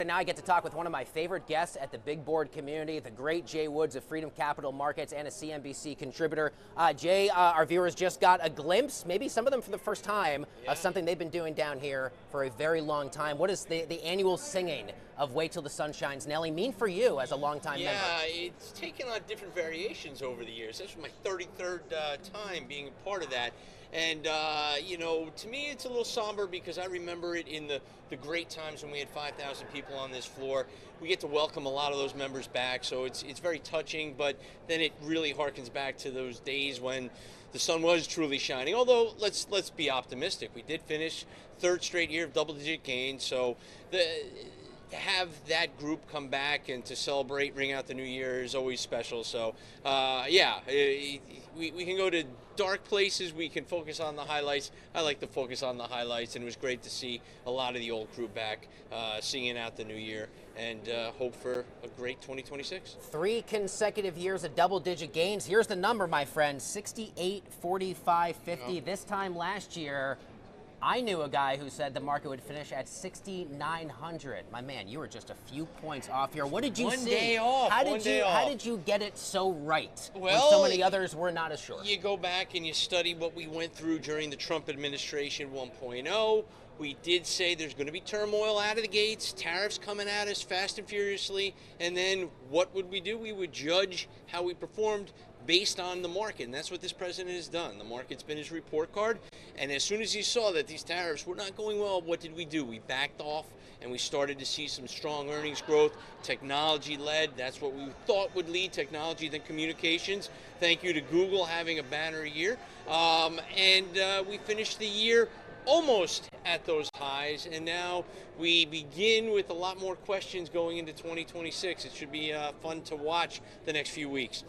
And now I get to talk with one of my favorite guests at the big board community, the great Jay Woods of Freedom Capital Markets and a CNBC contributor. Jay, our viewers just got a glimpse, maybe some of them for the first time, of something they've been doing down here for a very long time. What does the annual singing of Wait Till the Sun Shines, Nelly, mean for you as a longtime member? Yeah, it's taken on different variations over the years. This was my 33rd time being a part of that. And, to me, it's a little somber because I remember it in the great times when we had 5,000 people on this floor. We get to welcome a lot of those members back, so it's very touching, but then it really harkens back to those days when the sun was truly shining. Although, let's be optimistic. We did finish third straight year of double-digit gains, so to have that group come back and to celebrate, ring out the new year is always special. So, we can go to dark places. We can focus on the highlights. I like to focus on the highlights, and it was great to see a lot of the old crew back singing out the new year and hope for a great 2026. 3 consecutive years of double-digit gains. Here's the number, my friend, 68, 45, 50. Yep. This time last year, I knew a guy who said the market would finish at 6,900. My man, you were just a few points off here. What did you see? One day off. How did you get it so right Well, when so many others were not as sure? You go back and you study what we went through during the Trump administration 1.0. We did say there's going to be turmoil out of the gates, tariffs coming at us fast and furiously, and then what would we do? We would judge how we performed based on the market, and that's what this president has done. The market's been his report card, and as soon as he saw that these tariffs were not going well, what did we do? We backed off, and we started to see some strong earnings growth, technology-led. That's what we thought would lead, technology, then communications. Thank you to Google having a banner year, and we finished the year almost at those highs, and now we begin with a lot more questions going into 2026. It should be fun to watch the next few weeks.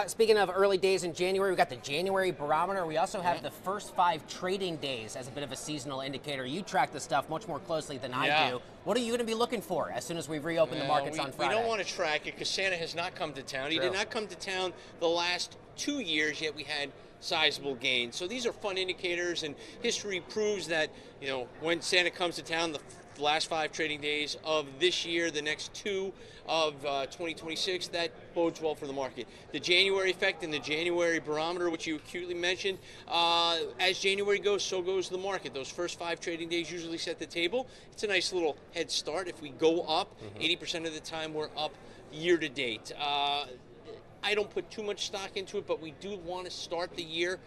Speaking of early days in January, we got the January barometer. We also have the first 5 trading days as a bit of a seasonal indicator. You track this stuff much more closely than I do. What are you going to be looking for as soon as we reopen the markets on Friday? We don't want to track it because Santa has not come to town. He did not come to town the last 2 years, yet we had sizable gains. So these are fun indicators, and history proves that, when Santa comes to town, the last 5 trading days of this year, the next 2 of 2026, that bodes well for the market. The January effect and the January barometer, which you acutely mentioned, as January goes, so goes the market. Those first 5 trading days usually set the table. It's a nice little head start. If we go up, 80% of the time we're up year to date. I don't put too much stock into it, but we do want to start the year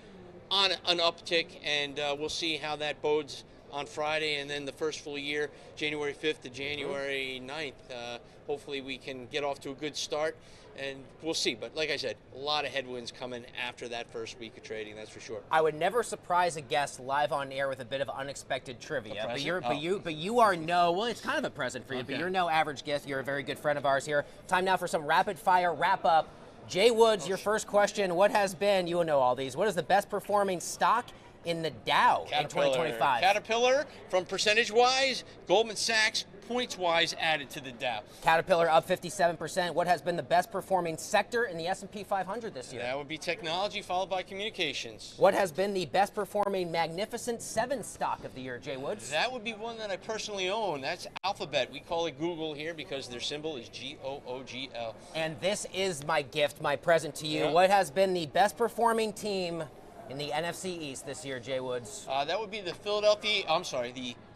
on an uptick, and we'll see how that bodes on Friday, and then the first full year, January 5th to January 9th. Hopefully we can get off to a good start, and we'll see. But like I said, a lot of headwinds coming after that first week of trading, that's for sure. I would never surprise a guest live on air with a bit of unexpected trivia. But you are well, it's kind of a present for you, but you're no average guest. You're a very good friend of ours here. Time now for some rapid fire wrap up. Jay Woods, your first question, what has been, you will know all these, what is the best performing stock in the Dow in 2025? Caterpillar, from percentage-wise, Goldman Sachs, points-wise, added to the Dow. Caterpillar up 57%. What has been the best performing sector in the S&P 500 this year? That would be technology, followed by communications. What has been the best performing Magnificent 7 stock of the year, Jay Woods? That would be one that I personally own. That's Alphabet. We call it Google here because their symbol is GOOGL. And this is my gift, my present to you. What has been the best performing team in the NFC East this year, Jay Woods? That would be the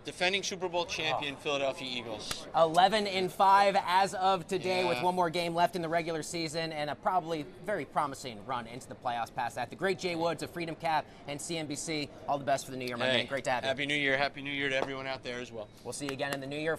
defending Super Bowl champion Philadelphia Eagles. 11-5 as of today, with one more game left in the regular season and a probably very promising run into the playoffs past that. The great Jay Woods of Freedom Cap and CNBC. All the best for the new year, my man. Great to have you. Happy New Year. Happy New Year to everyone out there as well. We'll see you again in the new year.